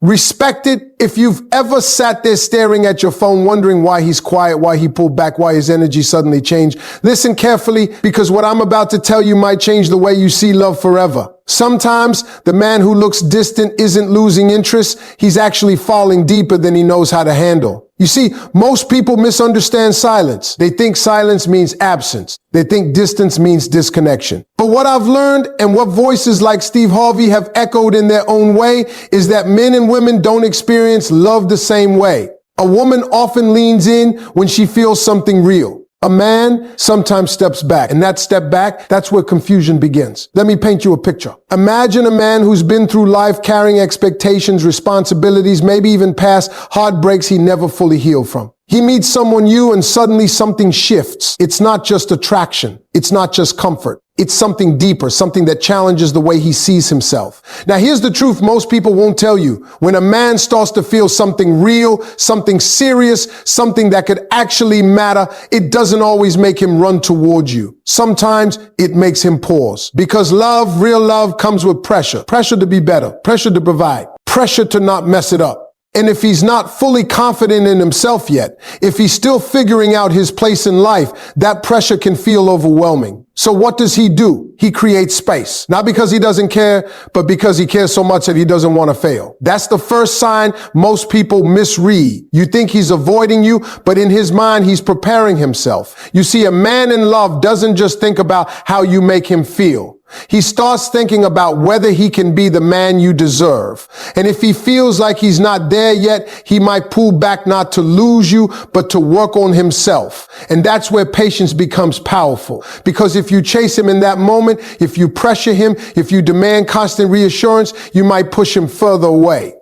Respect it if you've ever sat there staring at your phone, wondering why he's quiet, why he pulled back, why his energy suddenly changed. Listen carefully, because what I'm about to tell you might change the way you see love forever. Sometimes the man who looks distant isn't losing interest. He's actually falling deeper than he knows how to handle. You see, most people misunderstand silence. They think silence means absence. They think distance means disconnection. But what I've learned, and what voices like Steve Harvey have echoed in their own way, is that men and women don't experience love the same way. A woman often leans in when she feels something real. A man sometimes steps back, and that step back, that's where confusion begins. Let me paint you a picture. Imagine a man who's been through life carrying expectations, responsibilities, maybe even past heartbreaks he never fully healed from. He meets someone new and suddenly something shifts. It's not just attraction. It's not just comfort. It's something deeper, something that challenges the way he sees himself. Now, here's the truth most people won't tell you. When a man starts to feel something real, something serious, something that could actually matter, it doesn't always make him run towards you. Sometimes it makes him pause. Because love, real love, comes with pressure. Pressure to be better. Pressure to provide. Pressure to not mess it up. And if he's not fully confident in himself yet, if he's still figuring out his place in life, that pressure can feel overwhelming. So what does he do? He creates space. Not because he doesn't care, but because he cares so much that he doesn't want to fail. That's the first sign most people misread. You think he's avoiding you, but in his mind, he's preparing himself. You see, a man in love doesn't just think about how you make him feel. He starts thinking about whether he can be the man you deserve. And if he feels like he's not there yet, he might pull back not to lose you, but to work on himself. And that's where patience becomes powerful. Because if you chase him in that moment, if you pressure him, if you demand constant reassurance, you might push him further away.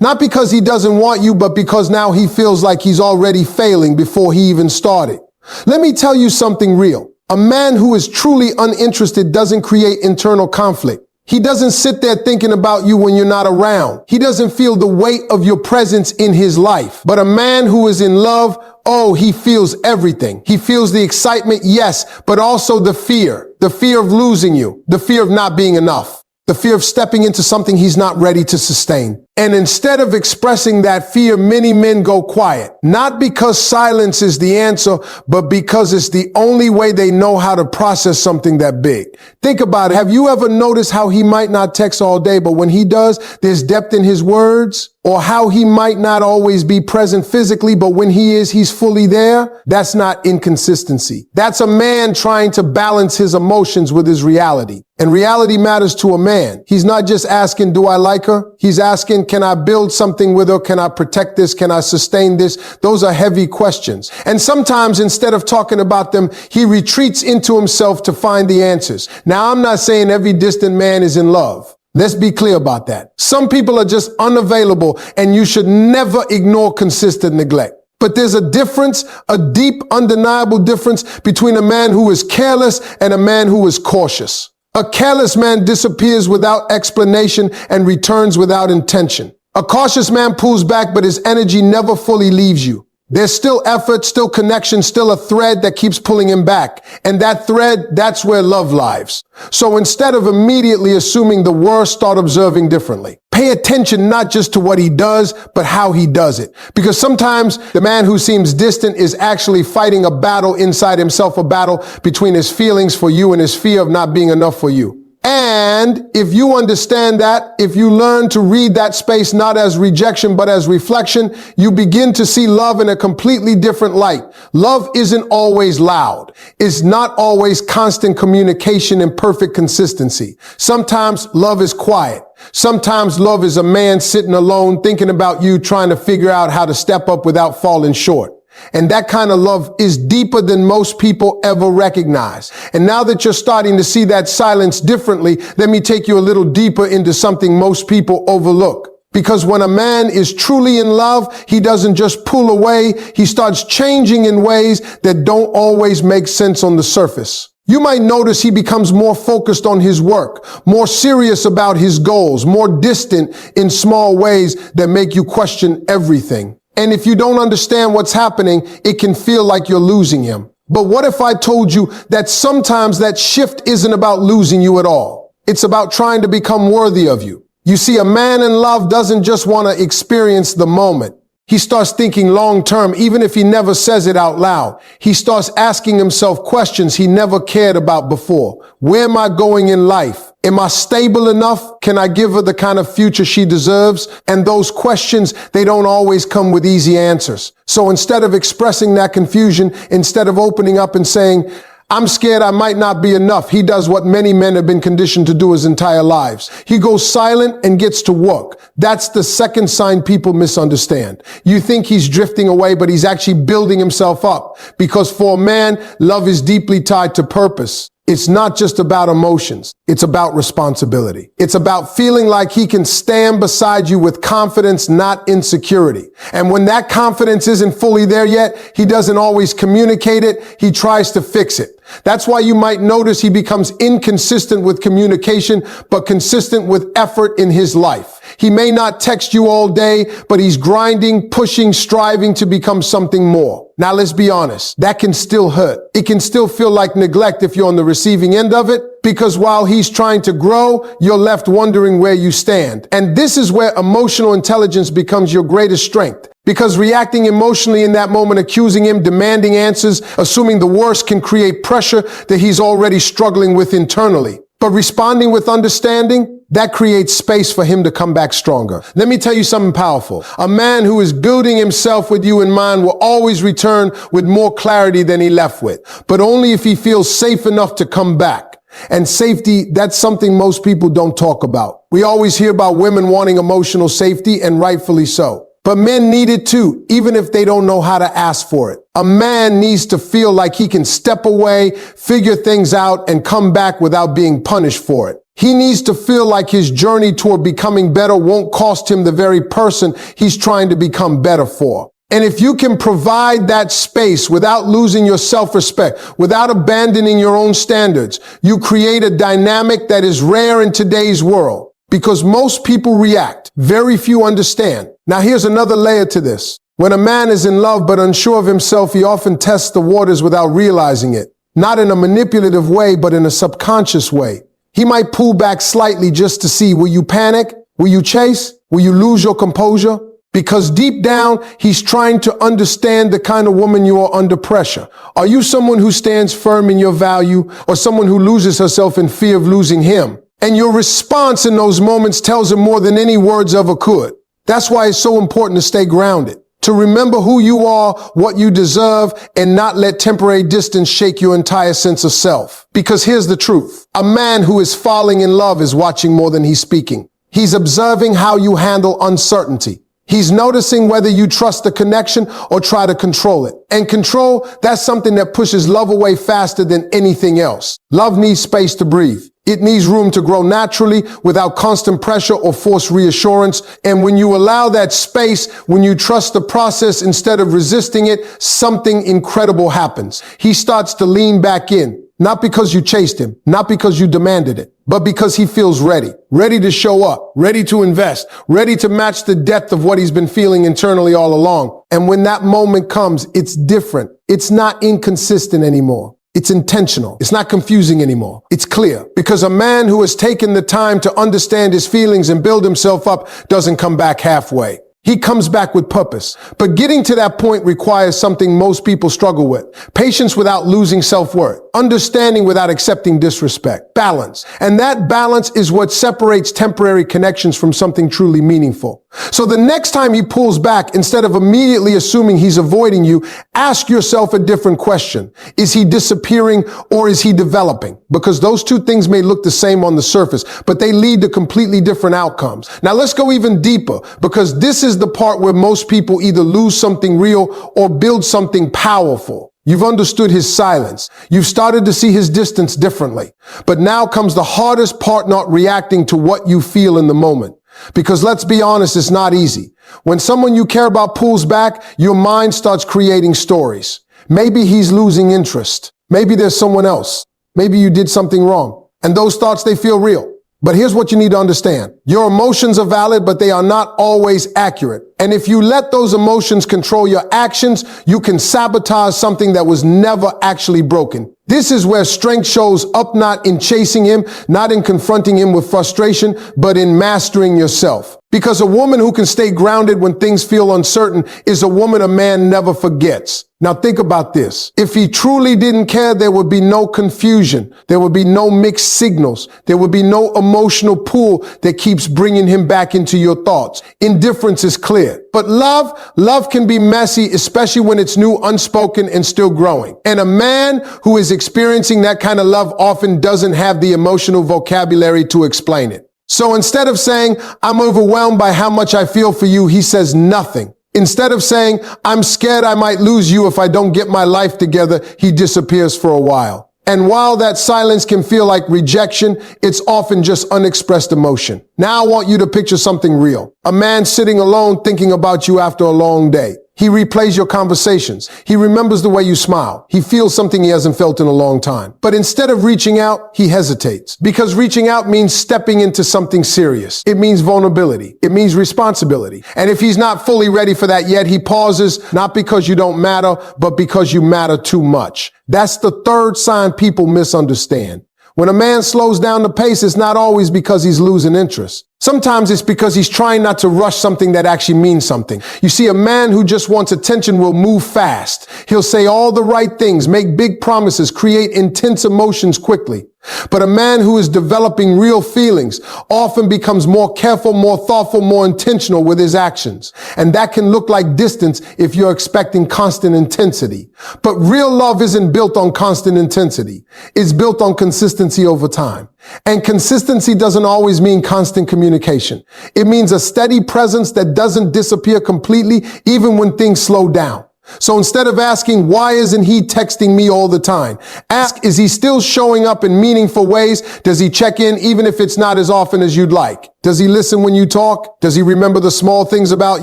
Not because he doesn't want you, but because now he feels like he's already failing before he even started. Let me tell you something real. A man who is truly uninterested doesn't create internal conflict. He doesn't sit there thinking about you when you're not around. He doesn't feel the weight of your presence in his life. But a man who is in love, oh, he feels everything. He feels the excitement, yes, but also the fear of losing you, the fear of not being enough, the fear of stepping into something he's not ready to sustain. And instead of expressing that fear, many men go quiet. Not because silence is the answer, but because it's the only way they know how to process something that big. Think about it. Have you ever noticed how he might not text all day, but when he does, there's depth in his words? Or how he might not always be present physically, but when he is, he's fully there? That's not inconsistency. That's a man trying to balance his emotions with his reality. And reality matters to a man. He's not just asking, do I like her? He's asking, can I build something with her? Can I protect this? Can I sustain this? Those are heavy questions. And sometimes instead of talking about them, he retreats into himself to find the answers. Now, I'm not saying every distant man is in love. Let's be clear about that. Some people are just unavailable, and you should never ignore consistent neglect. But there's a difference, a deep, undeniable difference between a man who is careless and a man who is cautious. A careless man disappears without explanation and returns without intention. A cautious man pulls back, but his energy never fully leaves you. There's still effort, still connection, still a thread that keeps pulling him back. And that thread, that's where love lives. So instead of immediately assuming the worst, start observing differently. Pay attention not just to what he does, but how he does it. Because sometimes the man who seems distant is actually fighting a battle inside himself, a battle between his feelings for you and his fear of not being enough for you. And if you understand that, if you learn to read that space not as rejection but as reflection, you begin to see love in a completely different light. Love isn't always loud. It's not always constant communication and perfect consistency. Sometimes love is quiet. Sometimes love is a man sitting alone thinking about you, trying to figure out how to step up without falling short. And that kind of love is deeper than most people ever recognize. And now that you're starting to see that silence differently, let me take you a little deeper into something most people overlook. Because when a man is truly in love, he doesn't just pull away. He starts changing in ways that don't always make sense on the surface. You might notice he becomes more focused on his work, more serious about his goals, more distant in small ways that make you question everything. And if you don't understand what's happening, it can feel like you're losing him. But what if I told you that sometimes that shift isn't about losing you at all? It's about trying to become worthy of you. You see, a man in love doesn't just want to experience the moment. He starts thinking long term, even if he never says it out loud. He starts asking himself questions he never cared about before. Where am I going in life? Am I stable enough? Can I give her the kind of future she deserves? And those questions, they don't always come with easy answers. So instead of expressing that confusion, instead of opening up and saying, I'm scared I might not be enough, he does what many men have been conditioned to do his entire lives. He goes silent and gets to work. That's the second sign people misunderstand. You think he's drifting away, but he's actually building himself up. Because for a man, love is deeply tied to purpose. It's not just about emotions. It's about responsibility. It's about feeling like he can stand beside you with confidence, not insecurity. And when that confidence isn't fully there yet, he doesn't always communicate it. He tries to fix it. That's why you might notice he becomes inconsistent with communication, but consistent with effort in his life. He may not text you all day, but he's grinding, pushing, striving to become something more. Now, let's be honest. That can still hurt. It can still feel like neglect if you're on the receiving end of it, because while he's trying to grow, you're left wondering where you stand. And this is where emotional intelligence becomes your greatest strength. Because reacting emotionally in that moment, accusing him, demanding answers, assuming the worst can create pressure that he's already struggling with internally. But responding with understanding, that creates space for him to come back stronger. Let me tell you something powerful. A man who is building himself with you in mind will always return with more clarity than he left with, but only if he feels safe enough to come back. And safety, that's something most people don't talk about. We always hear about women wanting emotional safety, and rightfully so. But men need it too, even if they don't know how to ask for it. A man needs to feel like he can step away, figure things out, and come back without being punished for it. He needs to feel like his journey toward becoming better won't cost him the very person he's trying to become better for. And if you can provide that space without losing your self-respect, without abandoning your own standards, you create a dynamic that is rare in today's world. Because most people react, very few understand. Now here's another layer to this. When a man is in love but unsure of himself, he often tests the waters without realizing it. Not in a manipulative way, but in a subconscious way. He might pull back slightly just to see, will you panic? Will you chase? Will you lose your composure? Because deep down, he's trying to understand the kind of woman you are under pressure. Are you someone who stands firm in your value, or someone who loses herself in fear of losing him? And your response in those moments tells him more than any words ever could. That's why it's so important to stay grounded, to remember who you are, what you deserve, and not let temporary distance shake your entire sense of self. Because here's the truth. A man who is falling in love is watching more than he's speaking. He's observing how you handle uncertainty. He's noticing whether you trust the connection or try to control it. And control, that's something that pushes love away faster than anything else. Love needs space to breathe. It needs room to grow naturally without constant pressure or forced reassurance. And when you allow that space, when you trust the process instead of resisting it, something incredible happens. He starts to lean back in, not because you chased him, not because you demanded it, but because he feels ready, ready to show up, ready to invest, ready to match the depth of what he's been feeling internally all along. And when that moment comes, it's different. It's not inconsistent anymore. It's intentional. It's not confusing anymore. It's clear. Because a man who has taken the time to understand his feelings and build himself up doesn't come back halfway. He comes back with purpose. But getting to that point requires something most people struggle with. Patience without losing self-worth. Understanding without accepting disrespect. Balance. And that balance is what separates temporary connections from something truly meaningful. So the next time he pulls back, instead of immediately assuming he's avoiding you, ask yourself a different question. Is he disappearing or is he developing? Because those two things may look the same on the surface, but they lead to completely different outcomes. Now let's go even deeper, because this is the part where most people either lose something real or build something powerful. You've understood his silence. You've started to see his distance differently. But now comes the hardest part, not reacting to what you feel in the moment. Because let's be honest, it's not easy. When someone you care about pulls back, your mind starts creating stories. Maybe he's losing interest. Maybe there's someone else. Maybe you did something wrong. And those thoughts, they feel real. But here's what you need to understand. Your emotions are valid, but they are not always accurate. And if you let those emotions control your actions, you can sabotage something that was never actually broken. This is where strength shows up, not in chasing him, not in confronting him with frustration, but in mastering yourself. Because a woman who can stay grounded when things feel uncertain is a woman a man never forgets. Now think about this. If he truly didn't care, there would be no confusion. There would be no mixed signals. There would be no emotional pull that keeps bringing him back into your thoughts. Indifference is clear. But love can be messy, especially when it's new, unspoken, and still growing. And a man who is experiencing that kind of love often doesn't have the emotional vocabulary to explain it. So instead of saying, I'm overwhelmed by how much I feel for you, he says nothing. Instead of saying, I'm scared I might lose you if I don't get my life together, he disappears for a while. And while that silence can feel like rejection, it's often just unexpressed emotion. Now I want you to picture something real. A man sitting alone thinking about you after a long day. He replays your conversations. He remembers the way you smile. He feels something he hasn't felt in a long time. But instead of reaching out, he hesitates. Because reaching out means stepping into something serious. It means vulnerability. It means responsibility. And if he's not fully ready for that yet, he pauses, not because you don't matter, but because you matter too much. That's the third sign people misunderstand. When a man slows down the pace, it's not always because he's losing interest. Sometimes it's because he's trying not to rush something that actually means something. You see, a man who just wants attention will move fast. He'll say all the right things, make big promises, create intense emotions quickly. But a man who is developing real feelings often becomes more careful, more thoughtful, more intentional with his actions. And that can look like distance if you're expecting constant intensity. But real love isn't built on constant intensity. It's built on consistency over time. And consistency doesn't always mean constant communication. It means a steady presence that doesn't disappear completely, even when things slow down. So instead of asking, why isn't he texting me all the time? Ask, is he still showing up in meaningful ways? Does he check in even if it's not as often as you'd like? Does he listen when you talk? Does he remember the small things about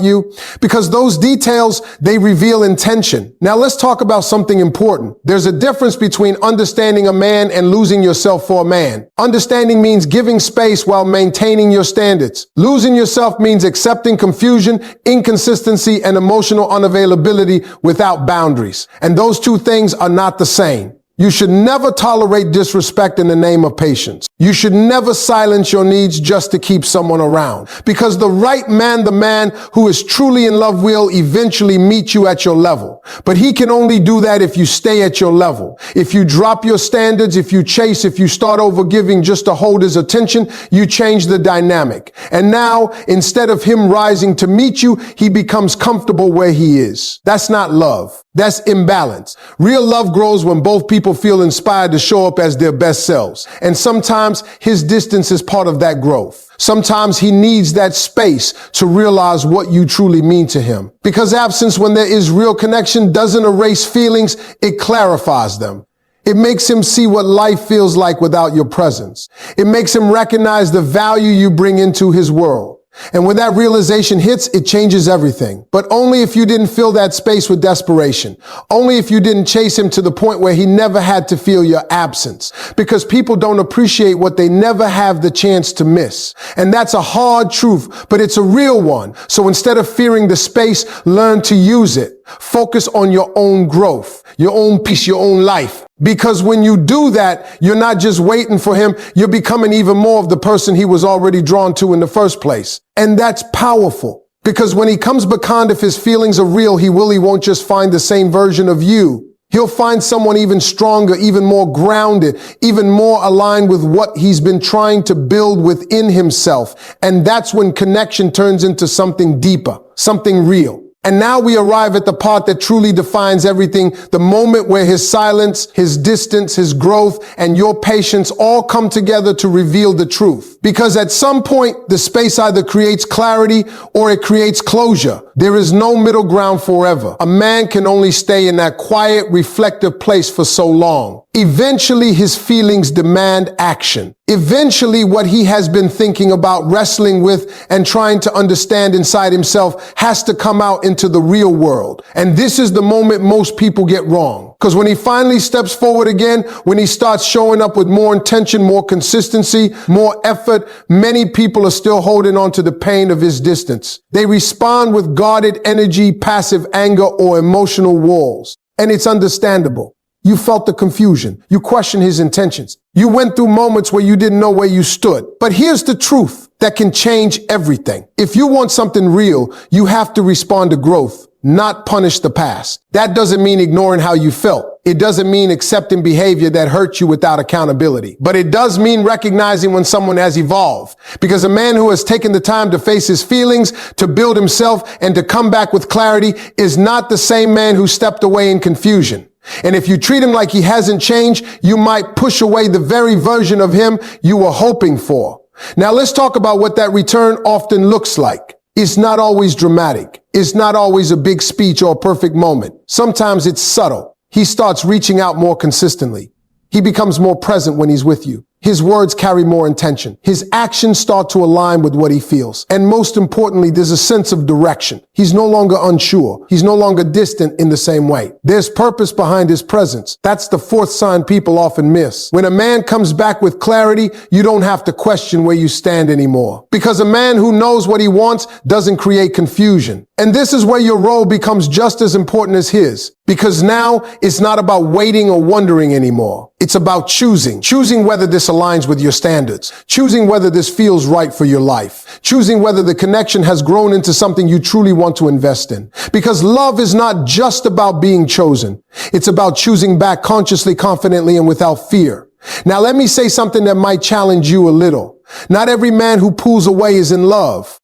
you? Because those details, they reveal intention. Now let's talk about something important. There's a difference between understanding a man and losing yourself for a man. Understanding means giving space while maintaining your standards. Losing yourself means accepting confusion, inconsistency, and emotional unavailability without boundaries. And those two things are not the same. You should never tolerate disrespect in the name of patience. You should never silence your needs just to keep someone around. Because the right man, the man who is truly in love, will eventually meet you at your level. But he can only do that if you stay at your level. If you drop your standards, if you chase, if you start overgiving just to hold his attention, you change the dynamic. And now, instead of him rising to meet you, he becomes comfortable where he is. That's not love. That's imbalance. Real love grows when both people feel inspired to show up as their best selves. And sometimes his distance is part of that growth. Sometimes he needs that space to realize what you truly mean to him. Because absence, when there is real connection, doesn't erase feelings, it clarifies them. It makes him see what life feels like without your presence. It makes him recognize the value you bring into his world. And when that realization hits, it changes everything. But only if you didn't fill that space with desperation. Only if you didn't chase him to the point where he never had to feel your absence. Because people don't appreciate what they never have the chance to miss. And that's a hard truth, but it's a real one. So instead of fearing the space, learn to use it. Focus on your own growth, your own peace, your own life. Because when you do that, you're not just waiting for him, you're becoming even more of the person he was already drawn to in the first place. And that's powerful. Because when he comes beyond, if his feelings are real, he won't just find the same version of you. He'll find someone even stronger, even more grounded, even more aligned with what he's been trying to build within himself. And that's when connection turns into something deeper, something real. And now we arrive at the part that truly defines everything, the moment where his silence, his distance, his growth, and your patience all come together to reveal the truth. Because at some point, the space either creates clarity or it creates closure. There is no middle ground forever. A man can only stay in that quiet, reflective place for so long. Eventually, his feelings demand action. Eventually, what he has been thinking about, wrestling with, and trying to understand inside himself has to come out into the real world. And this is the moment most people get wrong. Because when he finally steps forward again, when he starts showing up with more intention, more consistency, more effort, many people are still holding on to the pain of his distance. They respond with guarded energy, passive anger, or emotional walls. And it's understandable. You felt the confusion. You questioned his intentions. You went through moments where you didn't know where you stood. But here's the truth that can change everything. If you want something real, you have to respond to growth, not punish the past. That doesn't mean ignoring how you felt. It doesn't mean accepting behavior that hurt you without accountability. But it does mean recognizing when someone has evolved. Because a man who has taken the time to face his feelings, to build himself, and to come back with clarity is not the same man who stepped away in confusion. And if you treat him like he hasn't changed, you might push away the very version of him you were hoping for. Now let's talk about what that return often looks like. It's not always dramatic. It's not always a big speech or a perfect moment. Sometimes it's subtle. He starts reaching out more consistently. He becomes more present when he's with you. His words carry more intention. His actions start to align with what he feels. And most importantly, there's a sense of direction. He's no longer unsure. He's no longer distant in the same way. There's purpose behind his presence. That's the fourth sign people often miss. When a man comes back with clarity, you don't have to question where you stand anymore. Because a man who knows what he wants doesn't create confusion. And this is where your role becomes just as important as his. Because now it's not about waiting or wondering anymore. It's about choosing whether this aligns with your standards, choosing whether this feels right for your life, choosing whether the connection has grown into something you truly want to invest in. Because love is not just about being chosen. It's about choosing back consciously, confidently, and without fear. Now, let me say something that might challenge you a little. Not every man who pulls away is in love,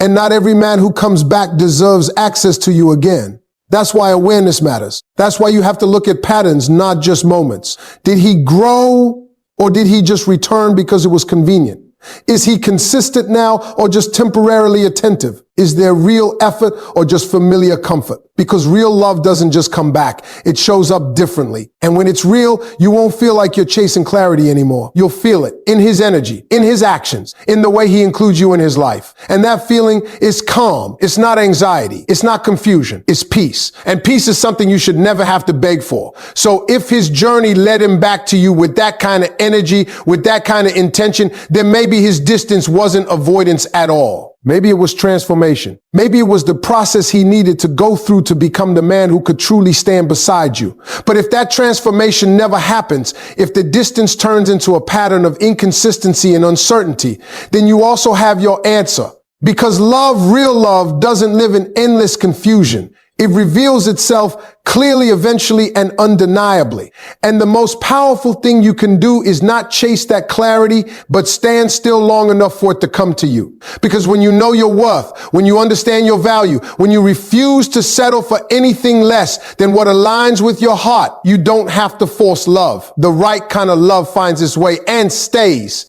and not every man who comes back deserves access to you again. That's why awareness matters. That's why you have to look at patterns, not just moments. Did he grow or did he just return because it was convenient? Is he consistent now or just temporarily attentive? Is there real effort or just familiar comfort? Because real love doesn't just come back. It shows up differently. And when it's real, you won't feel like you're chasing clarity anymore. You'll feel it in his energy, in his actions, in the way he includes you in his life. And that feeling is calm. It's not anxiety. It's not confusion. It's peace. And peace is something you should never have to beg for. So if his journey led him back to you with that kind of energy, with that kind of intention, then maybe his distance wasn't avoidance at all. Maybe it was transformation. Maybe it was the process he needed to go through to become the man who could truly stand beside you. But if that transformation never happens, if the distance turns into a pattern of inconsistency and uncertainty, then you also have your answer. Because love, real love, doesn't live in endless confusion. It reveals itself clearly, eventually, and undeniably. And the most powerful thing you can do is not chase that clarity, but stand still long enough for it to come to you. Because when you know your worth, when you understand your value, when you refuse to settle for anything less than what aligns with your heart, you don't have to force love. The right kind of love finds its way and stays.